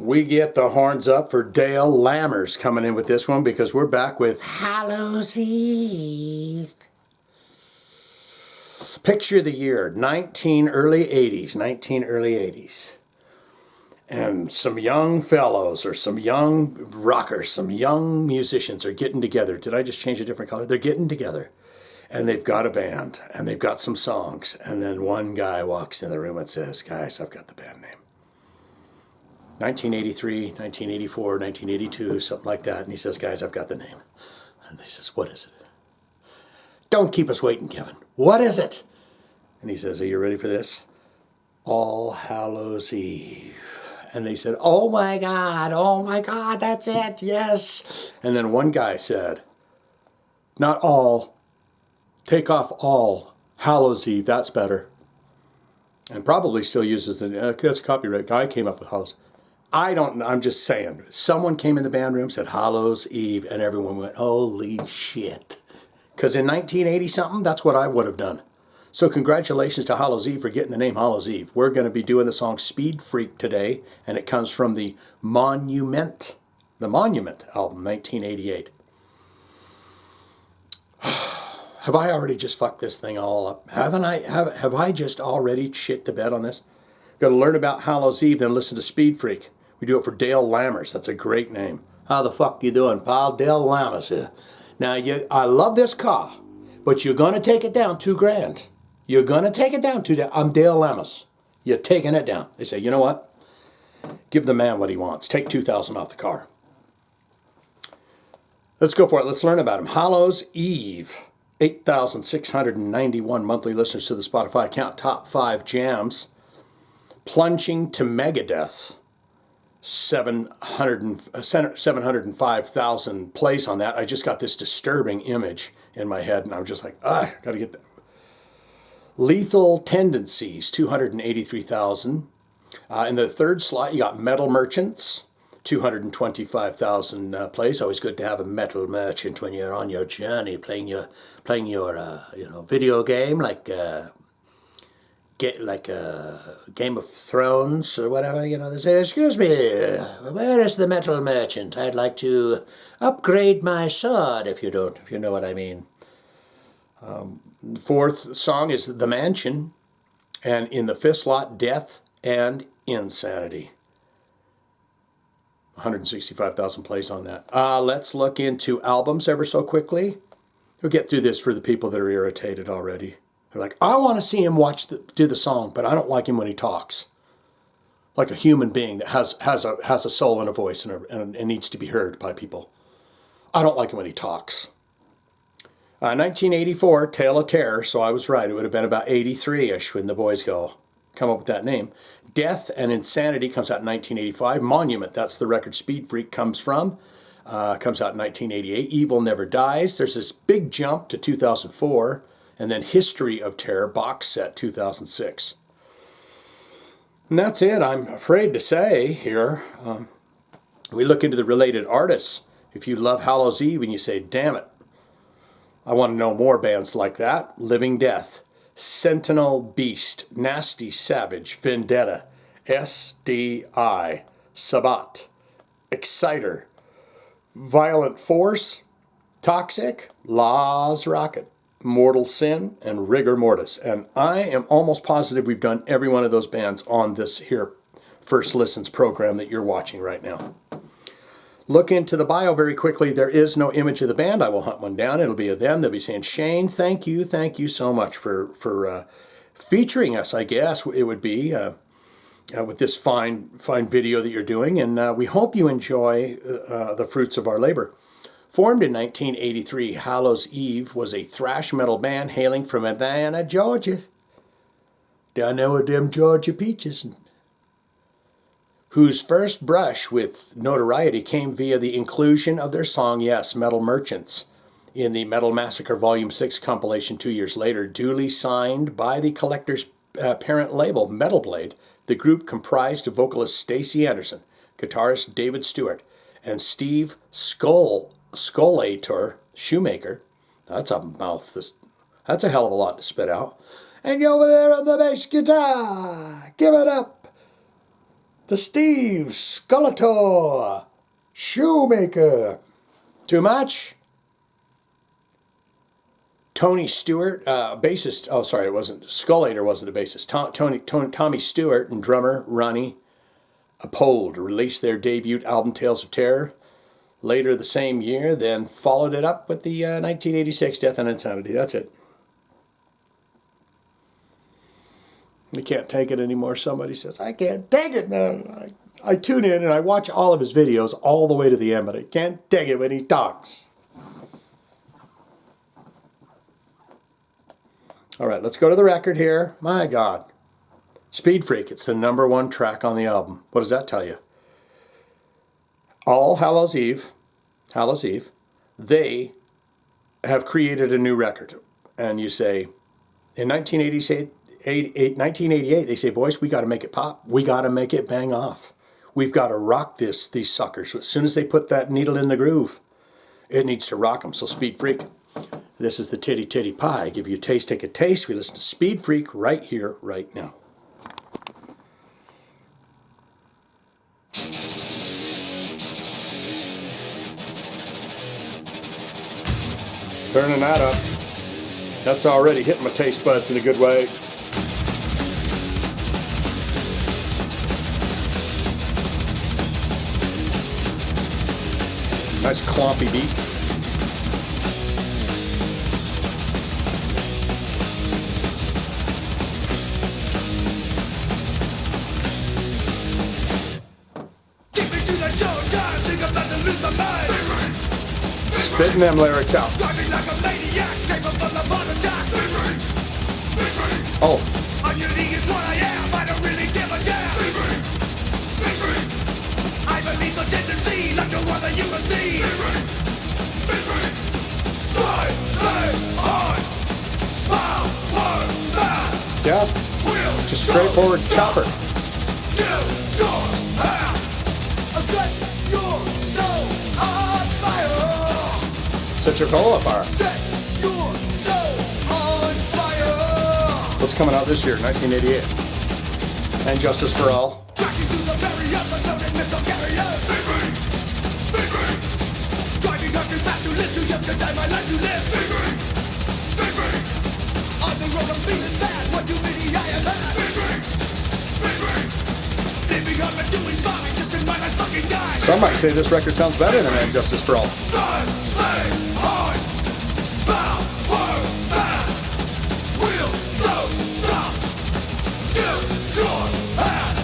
We get the horns up for Dale Lammers coming in with this one because we're back with Hallows Eve. Picture of the year, early 80s. And some young fellows or some young rockers, some young musicians are getting together. Did I just change a different color? They're getting together. And they've got a band and they've got some songs. And then one guy walks in the room and says, guys, I've got the band name. 1983, 1984, 1982, something like that. And he says, guys, I've got the name. And he says, what is it? Don't keep us waiting, Kevin. What is it? And he says, are you ready for this? All Hallows Eve. And they said, oh my God, that's it, yes. And then one guy said, not all, take off all, Hallows Eve, that's better. And probably still uses the, that's copyright, guy came up with Hallows. I don't know, I'm just saying. Someone came in the band room, said Hallows Eve, and everyone went, holy shit. Because in 1980 something, that's what I would have done. So congratulations to Hallows Eve for getting the name Hallows Eve. We're going to be doing the song Speed Freak today, and it comes from the Monument album, 1988. Have I already just fucked this thing all up? Haven't I? Have I just already shit the bed on this? Got to learn about Hallows Eve, then listen to Speed Freak. We do it for Dale Lammers. That's a great name. How the fuck you doing, pal? Dale Lammers here. Now, I love this car, but you're going to take it down $2,000. You're going to take it down $2,000. I'm Dale Lammers. You're taking it down. They say, you know what? Give the man what he wants. Take $2,000 off the car. Let's go for it. Let's learn about him. Hallows Eve. 8,691 monthly listeners to the Spotify account. Top 5 jams. Plunging to Megadeth. 705,000 plays on that. I just got this disturbing image in my head, and I'm just like, I got to get that. Lethal Tendencies, 283,000. In the third slot, you got Metal Merchants, 225,000 plays. Always good to have a metal merchant when you're on your journey, playing your video game like Game of Thrones or whatever. They say, excuse me, where is the metal merchant? I'd like to upgrade my sword, if you know what I mean. Fourth song is The Mansion, and in the fifth slot, Death and Insanity. 165,000 plays on that. Let's look into albums ever so quickly. We'll get through this for the people that are irritated already. They're like, I want to see him do the song, but I don't like him when he talks. Like a human being that has a soul and a voice and needs to be heard by people. I don't like him when he talks. 1984, Tale of Terror, so I was right. It would have been about 83-ish when the boys come up with that name. Death and Insanity comes out in 1985. Monument, that's the record Speed Freak comes from. Comes out in 1988. Evil Never Dies. There's this big jump to 2004. And then History of Terror box set, 2006. And that's it, I'm afraid to say here. We look into the related artists. If you love Hallows Eve and you say, damn it, I want to know more bands like that. Living Death, Sentinel Beast, Nasty Savage, Vendetta, SDI, Sabat, Exciter, Violent Force, Toxic, Laws Rocket, Mortal Sin, and Rigor Mortis. And I am almost positive we've done every one of those bands on this here First Listens program that you're watching right now. Look into the bio very quickly. There is no image of the band. I will hunt one down. It'll be of them. They'll be saying, Shane, thank you so much for featuring us, I guess it would be, with this fine video that you're doing. And we hope you enjoy the fruits of our labor. Formed in 1983, Hallows Eve was a thrash metal band hailing from Atlanta, Georgia. Down there with them Georgia peaches. Whose first brush with notoriety came via the inclusion of their song, yes, Metal Merchants, in the Metal Massacre Volume 6 compilation 2 years later, duly signed by the collector's parent label, Metal Blade. The group comprised of vocalist Stacey Anderson, guitarist David Stewart, and Steve Skolator Shoemaker. That's a mouth. That's a hell of a lot to spit out. And you over there on the bass guitar, give it up The Steve Skeletor Shoemaker. Too much? Tony Stewart, bassist. Oh, sorry, it wasn't. Skullator wasn't a bassist. Tommy Stewart and drummer Ronnie Uphold released their debut album Tales of Terror later the same year, then followed it up with the 1986 Death and Insanity. That's it. We can't take it anymore. Somebody says, I can't take it, man. I tune in and I watch all of his videos all the way to the end, but I can't take it when he talks. All right, let's go to the record here. My God. Speed Freak, it's the #1 track on the album. What does that tell you? All Hallows Eve, they have created a new record. And you say, in 1988, they say, boys, we got to make it pop. We got to make it bang off. We've got to rock these suckers. As soon as they put that needle in the groove, it needs to rock them. So Speed Freak, this is the Titty Titty Pie. I give you a taste, take a taste. We listen to Speed Freak right here, right now. Turning that up. That's already hitting my taste buds in a good way. Nice clompy beat. Take me to that showtime, think I'm about to lose my mind. Spitting them lyrics out. Driving like a maniac, capable of heart attack. Oh. On your league is what I am, I don't really give a damn. I believe the tendency, like no other you can see. Drive, play, hard, power, back. Yeah. Just straightforward chopper. To your path. I'll set your soul on fire. Set your soul on fire. Set your soul on fire. What's coming out this year, 1988? And Justice for All. Cracking through the barriers, unloaded missile carriers. Speed ring. Driving up too fast to live too young to die my life to live. Speed ring. On the road I'm feeling bad, what too many I have had. Speed ring. Living hard but doing fine, just in my last fucking die. Some might say this record sounds better than And Justice for All. Drive, play, hard, power, back. Wheels don't stop till your path.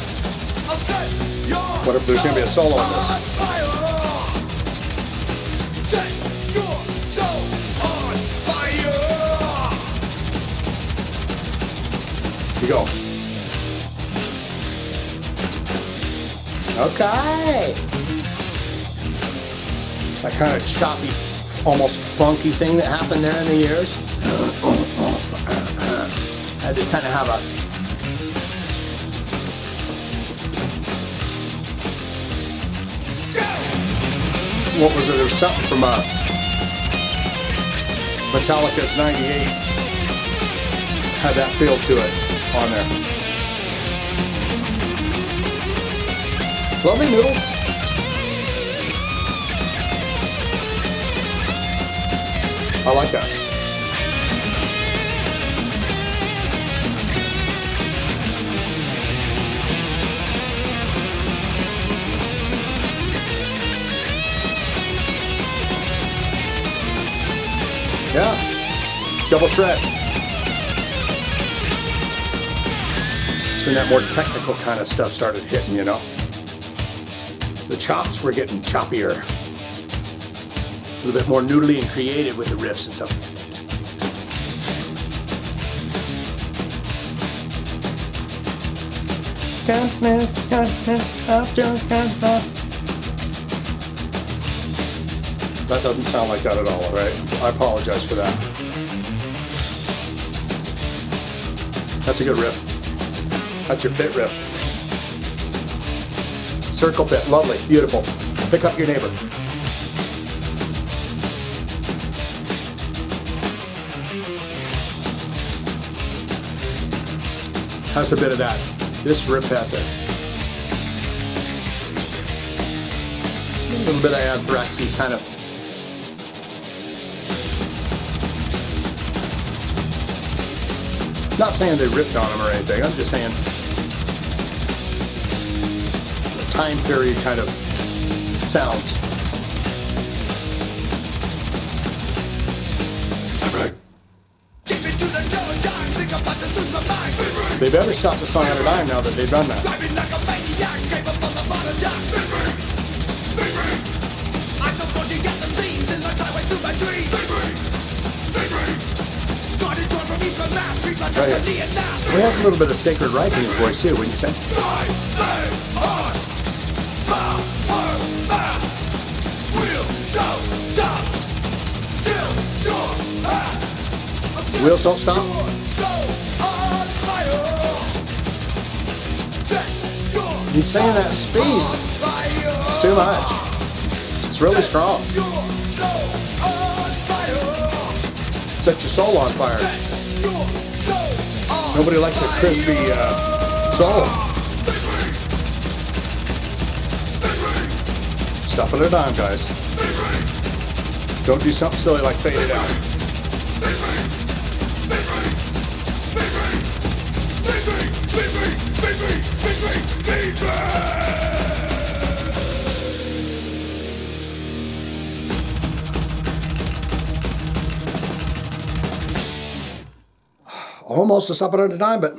I'll set your What if there's going to be a solo on this? fire. Set your soul on fire. You go. Okay. That kind of choppy, almost funky thing that happened there in the years. Had to kind of have a... What was it? There was something from Metallica's 98. Had that feel to it on there. Lovely noodle. I like that. Yeah. Double shred. That's when that more technical kind of stuff started hitting, you know. The chops were getting choppier. A little bit more noodly and creative with the riffs and stuff. That doesn't sound like that at all, right? I apologize for that. That's a good riff. That's your pit riff. Circle pit, lovely, beautiful. Pick up your neighbor. Has a bit of that. This riff has it. little bit of anthraxy kind of. Not saying they ripped on him or anything. I'm just saying the time period kind of sounds. They better stop the song on a dime now that they've done that. Right here. He has a little bit of sacred right in his voice too, wouldn't you say? Wheels don't stop. He's saying that speed. It's too much. It's really strong. Set your soul on fire. Nobody likes a crispy soul. Stop at a dime, guys. Don't do something silly like fade it out. Almost a stop at a dime, but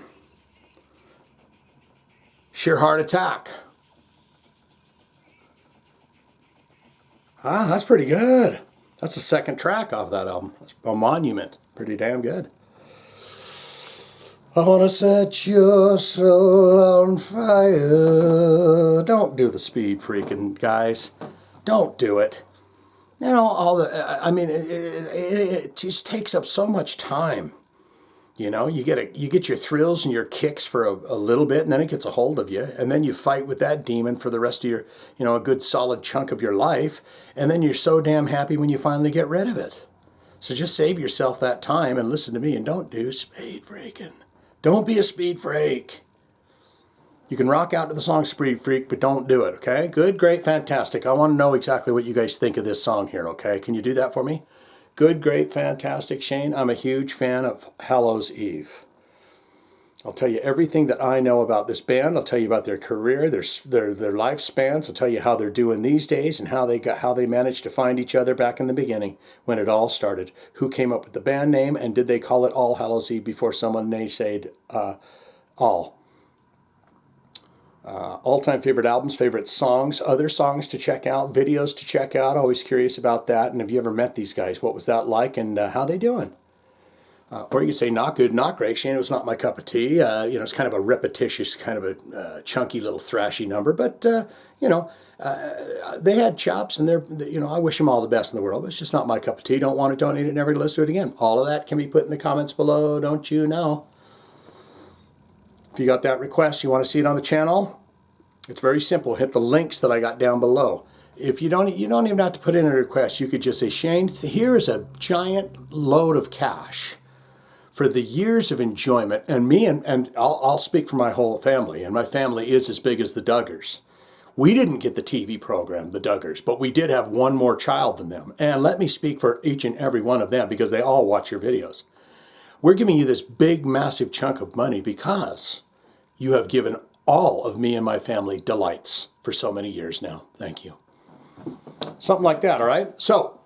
sheer heart attack. Ah, that's pretty good. That's the second track off that album. That's a monument. Pretty damn good. I want to set your soul on fire. Don't do the speed freaking, guys. Don't do it. You know, it just takes up so much time. You know, you get your thrills and your kicks for a little bit, and then it gets a hold of you, and then you fight with that demon for the rest of your, a good solid chunk of your life, and then you're so damn happy when you finally get rid of it. So just save yourself that time and listen to me, and don't do speed freaking. Don't be a speed freak. You can rock out to the song Speed Freak, but don't do it, okay? Good, great, fantastic. I want to know exactly what you guys think of this song here, okay? Can you do that for me? Good, great, fantastic, Shane. I'm a huge fan of Hallows Eve. I'll tell you everything that I know about this band. I'll tell you about their career, their lifespans. I'll tell you how they're doing these days and how they managed to find each other back in the beginning when it all started. Who came up with the band name, and did they call it All Hallows Eve before someone naysayed all? All-time favorite albums, favorite songs, other songs to check out, videos to check out. Always curious about that. And have you ever met these guys? What was that like, and how they doing? Or you say, not good, not great. Shane, it was not my cup of tea. It's kind of a repetitious, kind of a chunky little thrashy number. But, they had chops, and I wish them all the best in the world. But it's just not my cup of tea. Don't want to donate it, never listen to it again. All of that can be put in the comments below, don't you know? If you got that request, you want to see it on the channel, it's very simple. Hit the links that I got down below. If you don't even have to put in a request. You could just say, Shane, here is a giant load of cash for the years of enjoyment. And me, and I'll speak for my whole family, and my family is as big as the Duggars. We didn't get the TV program, the Duggars, but we did have one more child than them. And let me speak for each and every one of them, because they all watch your videos. We're giving you this big, massive chunk of money because you have given all of me and my family delights for so many years now. Thank you. Something like that, all right? So,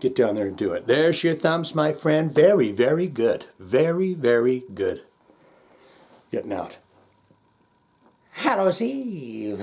get down there and do it. There's your thumbs, my friend. Very, very good. Very, very good. Getting out. Hallows Eve.